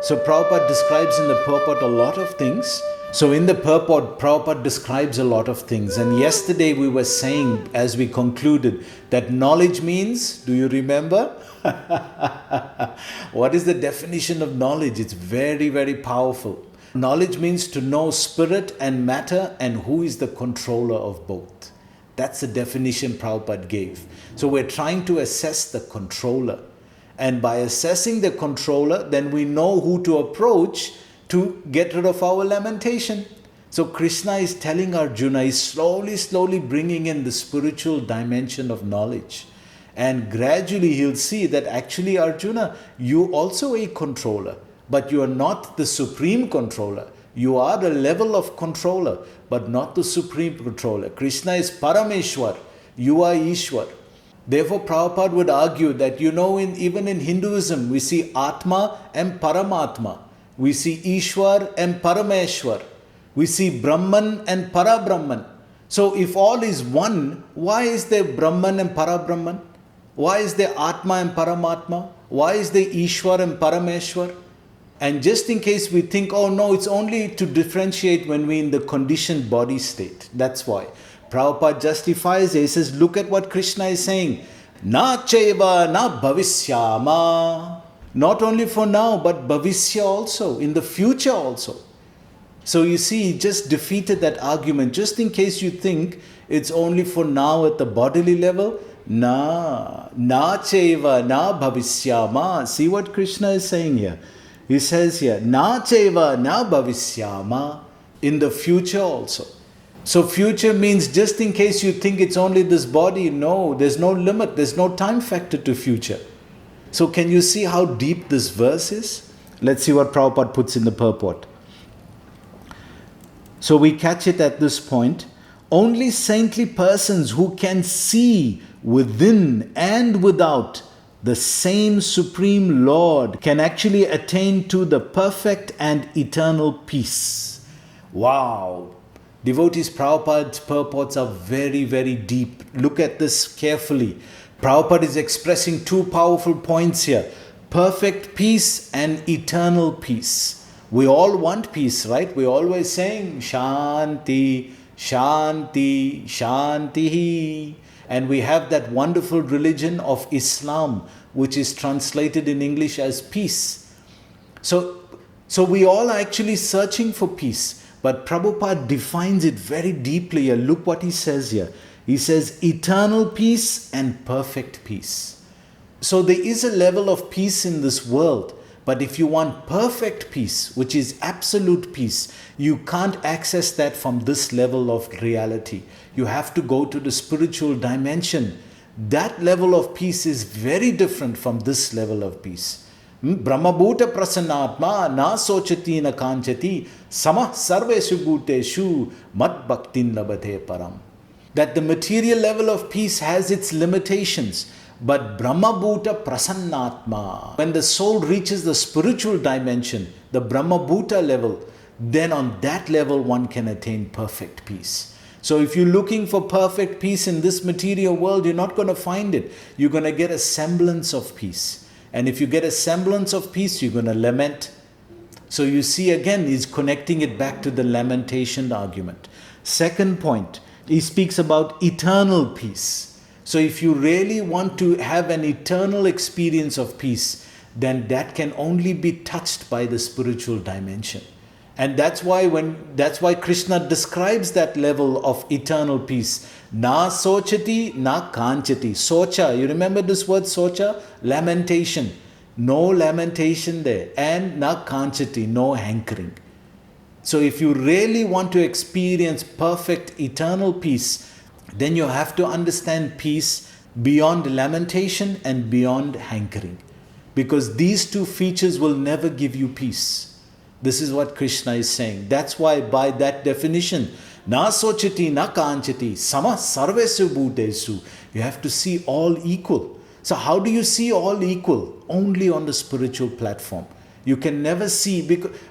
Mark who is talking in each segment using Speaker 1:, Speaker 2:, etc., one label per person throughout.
Speaker 1: So Prabhupada describes in the purport a lot of things. So in the purport, Prabhupada describes a lot of things. And yesterday we were saying, as we concluded, that knowledge means, do you remember? What is the definition of knowledge? It's very, very powerful. Knowledge means to know spirit and matter and who is the controller of both. That's the definition Prabhupada gave. So we're trying to assess the controller. And by assessing the controller, then we know who to approach to get rid of our lamentation. So Krishna is telling Arjuna, he's slowly bringing in the spiritual dimension of knowledge. And gradually he'll see that actually, Arjuna, you also a controller, but you are not the supreme controller. You are the level of controller, but not the supreme controller. Krishna is Parameshwar, you are Ishwar. Therefore, Prabhupada would argue that, even in Hinduism, we see Atma and Paramatma. We see Ishwar and Parameshwar. We see Brahman and Parabrahman. So if all is one, why is there Brahman and Parabrahman? Why is there Atma and Paramatma? Why is there Ishwar and Parameshwar? And just in case we think, oh no, it's only to differentiate when we're in the conditioned body state. That's why. Prabhupada justifies it. He says, look at what Krishna is saying. Na cheva na bhavishyama. Not only for now, but bhavishya also, in the future also. So you see, he just defeated that argument. Just in case you think it's only for now at the bodily level. Na cheva na bhavishyama. See what Krishna is saying here. He says here, na cheva na bhavishyama. In the future also. So future means just in case you think it's only this body. No, there's no limit. There's no time factor to future. So can you see how deep this verse is? Let's see what Prabhupada puts in the purport. So we catch it at this point. Only saintly persons who can see within and without the same Supreme Lord can actually attain to the perfect and eternal peace. Wow! Devotees, Prabhupada's purports are very, very deep. Look at this carefully. Prabhupada is expressing two powerful points here. Perfect peace and eternal peace. We all want peace, right? We're always saying, Shanti, Shanti, Shanti. And we have that wonderful religion of Islam, which is translated in English as peace. So we all are actually searching for peace. But Prabhupada defines it very deeply here. Look what he says here. He says eternal peace and perfect peace. So there is a level of peace in this world. But if you want perfect peace, which is absolute peace, you can't access that from this level of reality. You have to go to the spiritual dimension. That level of peace is very different from this level of peace. Brahmabhuta prasannatma na sochati na kanchati samah sarveshu bhuteshu mad bhaktin labhate param. That the material level of peace has its limitations, but Brahmabhuta prasannatma, when the soul reaches the spiritual dimension, the Brahmabhuta level, then on that level one can attain perfect peace. So if you're looking for perfect peace in this material world, you're not going to find it. You're going to get a semblance of peace. And if you get a semblance of peace, you're going to lament. So you see again, he's connecting it back to the lamentation argument. Second point, he speaks about eternal peace. So if you really want to have an eternal experience of peace, then that can only be touched by the spiritual dimension. And that's why Krishna describes that level of eternal peace. Na sochati, na kanchati. Socha, you remember this word socha? Lamentation. No lamentation there. And na kanchati, no hankering. So if you really want to experience perfect eternal peace, then you have to understand peace beyond lamentation and beyond hankering. Because these two features will never give you peace. This is what Krishna is saying. That's why by that definition, na sochati na kanchati samah sarvesu bhutesu, you have to see all equal. So how do you see all equal? Only on the spiritual platform. You can never see,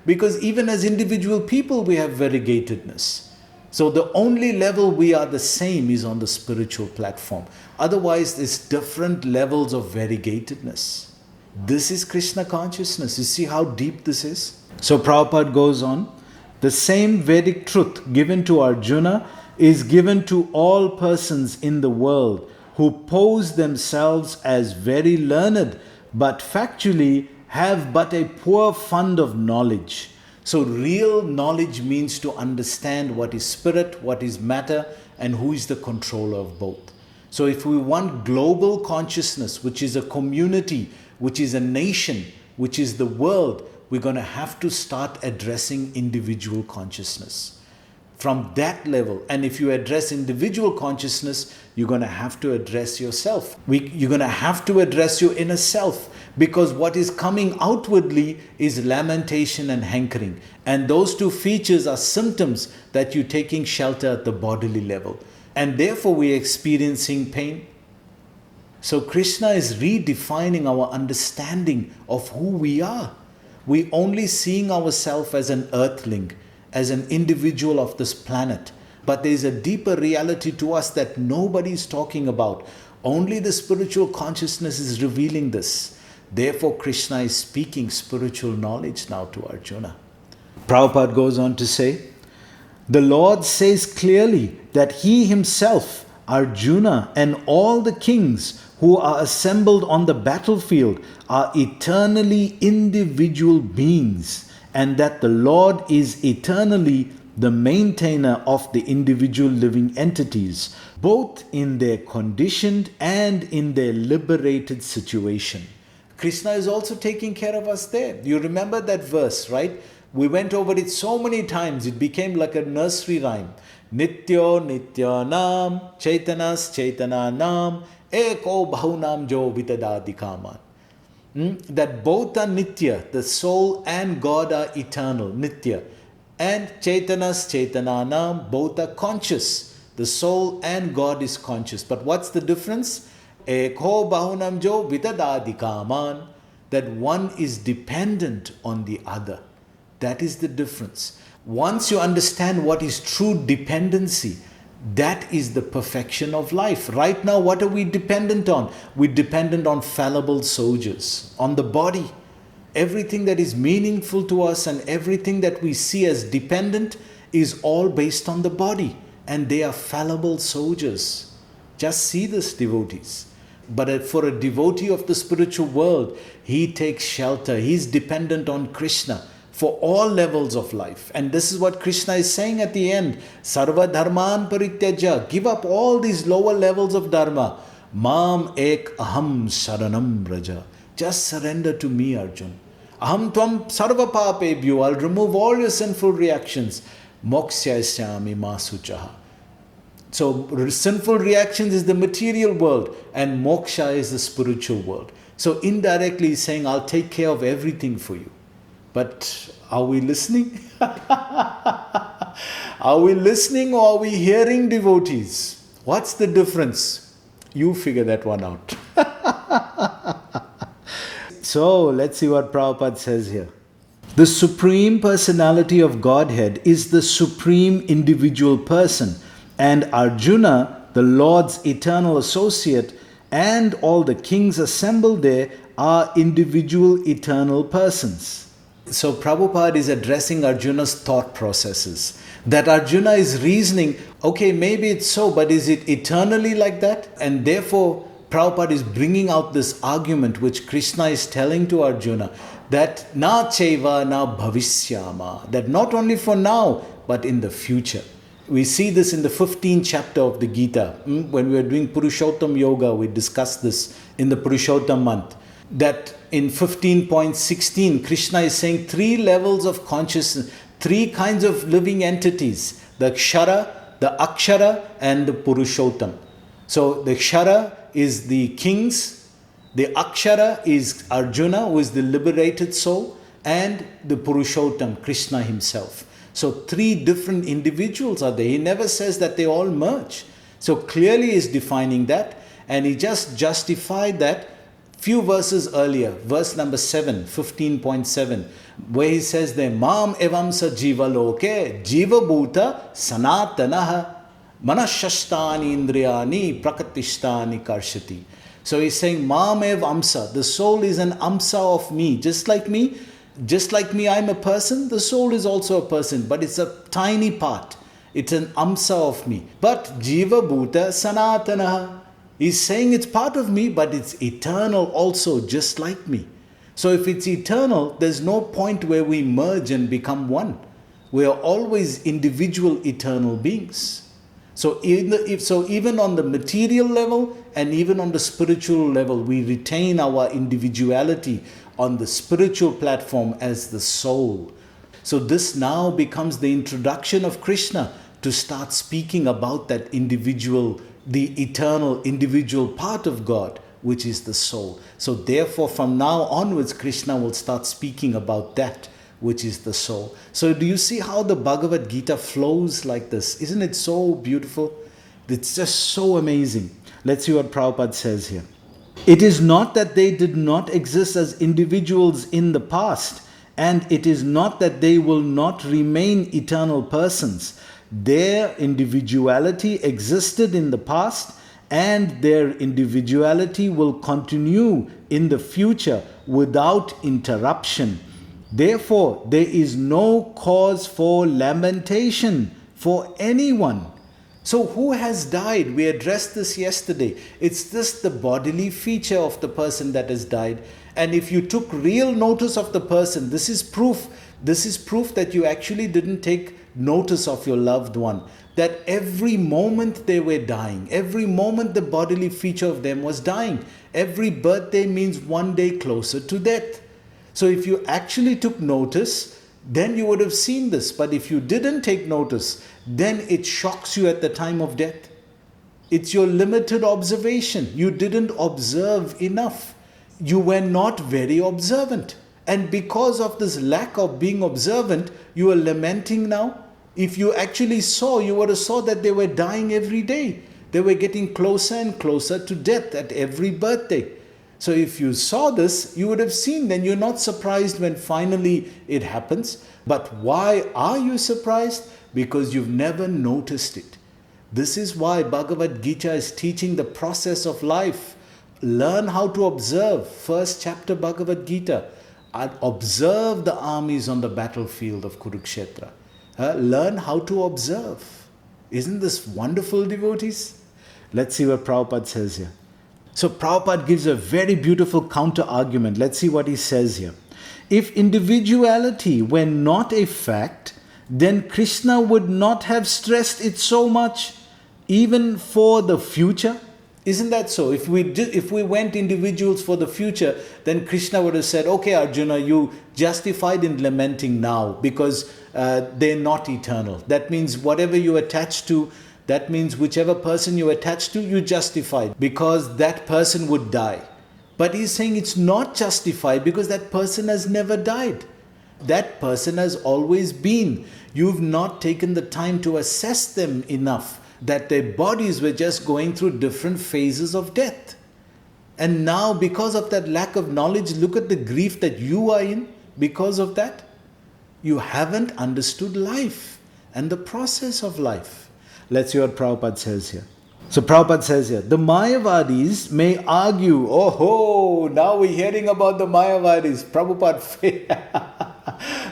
Speaker 1: because even as individual people we have variegatedness. So the only level we are the same is on the spiritual platform. Otherwise there's different levels of variegatedness. This is Krishna consciousness. You see how deep this is? So Prabhupada goes on. The same Vedic truth given to Arjuna is given to all persons in the world who pose themselves as very learned but factually have but a poor fund of knowledge. So real knowledge means to understand what is spirit, what is matter, and who is the controller of both. So if we want global consciousness, which is a community, which is a nation, which is the world, we're going to have to start addressing individual consciousness. From that level, and if you address individual consciousness, you're going to have to address yourself. You're going to have to address your inner self, because what is coming outwardly is lamentation and hankering. And those two features are symptoms that you're taking shelter at the bodily level. And therefore we're experiencing pain. So Krishna is redefining our understanding of who we are. We're only seeing ourselves as an earthling, as an individual of this planet. But there's a deeper reality to us that nobody is talking about. Only the spiritual consciousness is revealing this. Therefore, Krishna is speaking spiritual knowledge now to Arjuna. Prabhupada goes on to say, the Lord says clearly that He Himself, Arjuna, and all the kings who are assembled on the battlefield are eternally individual beings, and that the Lord is eternally the maintainer of the individual living entities, both in their conditioned and in their liberated situation. Krishna is also taking care of us there. You remember that verse, right? We went over it so many times, it became like a nursery rhyme. Nityo Nityanam, Chaitanas Chaitananam, Eko Bahunam Jo Vitadadi Kaman. That both are Nitya, the soul and God are eternal, Nitya. And Chaitanas Chaitananam, both are conscious. The soul and God is conscious. But what's the difference? Eko Bahunam Jo Vitadadi Kaman. That one is dependent on the other. That is the difference. Once you understand what is true dependency, that is the perfection of life. Right now, what are we dependent on? We're dependent on fallible soldiers, on the body. Everything that is meaningful to us and everything that we see as dependent is all based on the body. And they are fallible soldiers. Just see this, devotees. But for a devotee of the spiritual world, he takes shelter. He's dependent on Krishna for all levels of life. And this is what Krishna is saying at the end. Sarva dharman parityaja. Give up all these lower levels of dharma. Mam ek aham saranam raja. Just surrender to me, Arjun. Aham tvam sarva papebhyo. I'll remove all your sinful reactions. Mokshasyami masuchaha. So sinful reactions is the material world and moksha is the spiritual world. So indirectly he's saying, I'll take care of everything for you. But are we listening? Are we listening or are we hearing, devotees? What's the difference? You figure that one out. So let's see what Prabhupada says here. The Supreme Personality of Godhead is the Supreme Individual Person, and Arjuna, the Lord's eternal associate, and all the kings assembled there are individual eternal persons. So Prabhupada is addressing Arjuna's thought processes. That Arjuna is reasoning, okay, maybe it's so, but is it eternally like that? And therefore, Prabhupada is bringing out this argument which Krishna is telling to Arjuna, that na cheva na bhavishyama, that not only for now, but in the future. We see this in the 15th chapter of the Gita. When we were doing Purushottam Yoga, we discussed this in the Purushottam month. That in 15.16, Krishna is saying 3 levels of consciousness, 3 kinds of living entities, the Kshara, the Akshara, and the Purushottam. So the Kshara is the kings, the Akshara is Arjuna, who is the liberated soul, and the Purushottam, Krishna himself. So 3 different individuals are there. He never says that they all merge. So clearly he is defining that, and he just justified that few verses earlier, verse number 7, 15.7, where he says there, Mam evam sa jiva loke, jiva bhuta sanatanaha, manashashtani indriyani prakatistani karshati. So he's saying, Mamev Amsa, the soul is an Amsa of me. Just like me, I'm a person, the soul is also a person, but it's a tiny part. It's an Amsa of me. But Jiva Bhuta Sanatana. He's saying it's part of me, but it's eternal also, just like me. So if it's eternal, there's no point where we merge and become one. We are always individual eternal beings. So even on the material level and even on the spiritual level, we retain our individuality on the spiritual platform as the soul. So this now becomes the introduction of Krishna to start speaking about that individual, the eternal individual part of God, which is the soul. So therefore, from now onwards, Krishna will start speaking about that, which is the soul. So do you see how the Bhagavad Gita flows like this? Isn't it so beautiful? It's just so amazing. Let's see what Prabhupada says here. It is not that they did not exist as individuals in the past, and it is not that they will not remain eternal persons. Their individuality existed in the past, and their individuality will continue in the future without interruption. Therefore, there is no cause for lamentation for anyone. So who has died? We addressed this yesterday. It's just the bodily feature of the person that has died. And if you took real notice of the person, this is proof that you actually didn't take notice of your loved one. That every moment they were dying, every moment the bodily feature of them was dying. Every birthday means one day closer to death. So if you actually took notice, then you would have seen this. But if you didn't take notice, then it shocks you at the time of death. It's your limited observation. You didn't observe enough. You were not very observant. And because of this lack of being observant, you are lamenting now. If you actually saw, you would have saw that they were dying every day. They were getting closer and closer to death at every birthday. So if you saw this, you would have seen, then you're not surprised when finally it happens. But why are you surprised? Because you've never noticed it. This is why Bhagavad Gita is teaching the process of life. Learn how to observe. First chapter Bhagavad Gita. Observe the armies on the battlefield of Kurukshetra. Learn how to observe. Isn't this wonderful, devotees? Let's see what Prabhupada says here. So Prabhupada gives a very beautiful counter argument. Let's see what he says here. If individuality were not a fact, then Krishna would not have stressed it so much, even for the future. Isn't that so? If we went individuals for the future, then Krishna would have said, okay, Arjuna, you justified in lamenting now because they're not eternal. That means whatever you attach to, that means whichever person you attach to, you justified because that person would die. But he's saying it's not justified because that person has never died. That person has always been. You've not taken the time to assess them enough that their bodies were just going through different phases of death. And now because of that lack of knowledge, look at the grief that you are in because of that. You haven't understood life and the process of life. Let's see what Prabhupada says here. So Prabhupada says here, the Mayavadis may argue, now we're hearing about the Mayavadis,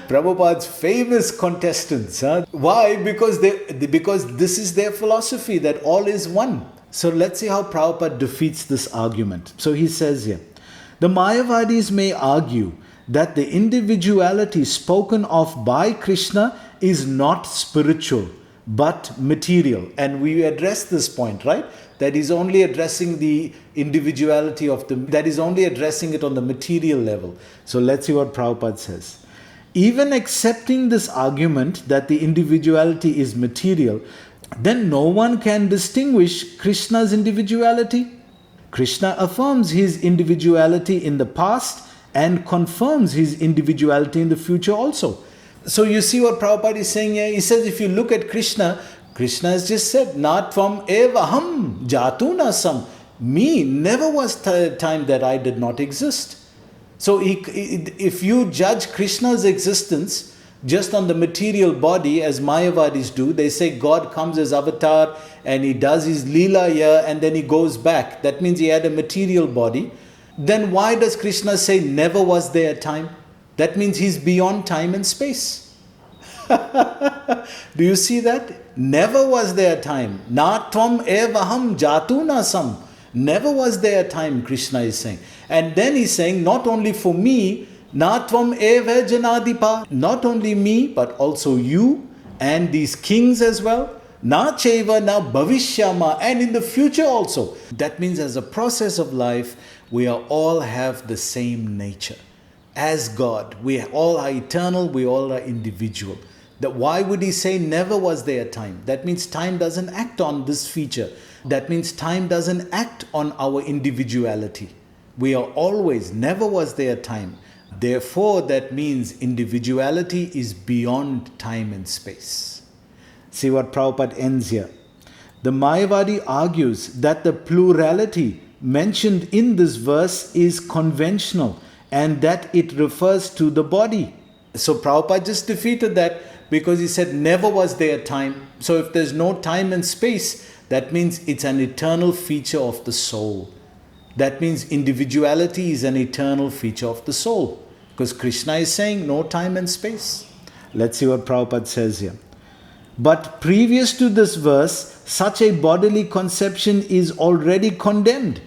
Speaker 1: Prabhupada's famous contestants. Why? Because this is their philosophy, that all is one. So let's see how Prabhupada defeats this argument. So he says here, the Mayavadis may argue that the individuality spoken of by Krishna is not spiritual, but material. And we addressed this point, right? That is only addressing the individuality that is only addressing it on the material level. So let's see what Prabhupada says. Even accepting this argument that the individuality is material, then no one can distinguish Krishna's individuality. Krishna affirms his individuality in the past and confirms his individuality in the future also. So you see what Prabhupada is saying here? He says if you look at Krishna, Krishna has just said, Nat from evaham jatuna sam. Me, never was time that I did not exist. So if you judge Krishna's existence just on the material body, as Mayavadis do. They say God comes as avatar and he does his Leela here and then he goes back. That means he had a material body. Then why does Krishna say never was there a time? That means he's beyond time and space. Do you see that? Never was there a time. Na tvam evaham jatu nasam. Never was there a time, Krishna is saying. And then he's saying, not only for me, na tvam eva janadipa. Not only me, but also you and these kings as well. Na cheva na bhavishyama. And in the future also. That means as a process of life, we all have the same nature. As God, we all are eternal, we all are individual. That why would he say never was there a time? That means time doesn't act on this feature. That means time doesn't act on our individuality. We are always, never was there a time. Therefore, that means individuality is beyond time and space. See what Prabhupada ends here. The Mayavadi argues that the plurality mentioned in this verse is conventional and that it refers to the body. So Prabhupada just defeated that because he said never was there a time. So if there's no time and space, that means it's an eternal feature of the soul. That means individuality is an eternal feature of the soul. Because Krishna is saying no time and space. Let's see what Prabhupada says here. But previous to this verse, such a bodily conception is already condemned.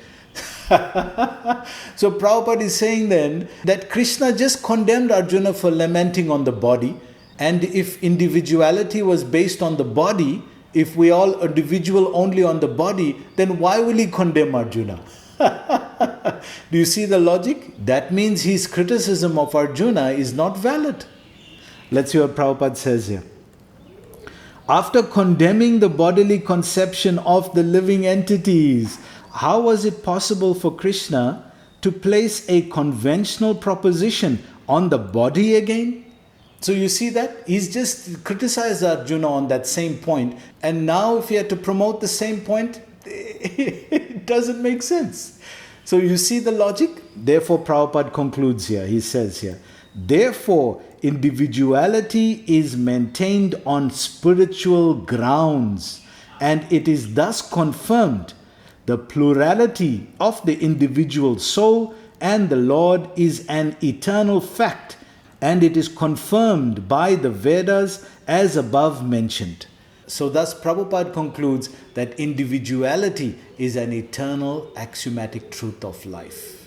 Speaker 1: So Prabhupada is saying then that Krishna just condemned Arjuna for lamenting on the body. And if individuality was based on the body, if we all individual only on the body, then why will he condemn Arjuna? Do you see the logic? That means his criticism of Arjuna is not valid. Let's see what Prabhupada says here. After condemning the bodily conception of the living entities, how was it possible for Krishna to place a conventional proposition on the body again? So you see that? He's just criticized Arjuna on that same point. And now if he had to promote the same point, it doesn't make sense. So you see the logic? Therefore, Prabhupada concludes here. He says here, therefore, individuality is maintained on spiritual grounds, and it is thus confirmed. The plurality of the individual soul and the Lord is an eternal fact, and it is confirmed by the Vedas as above mentioned. So thus Prabhupada concludes that individuality is an eternal axiomatic truth of life.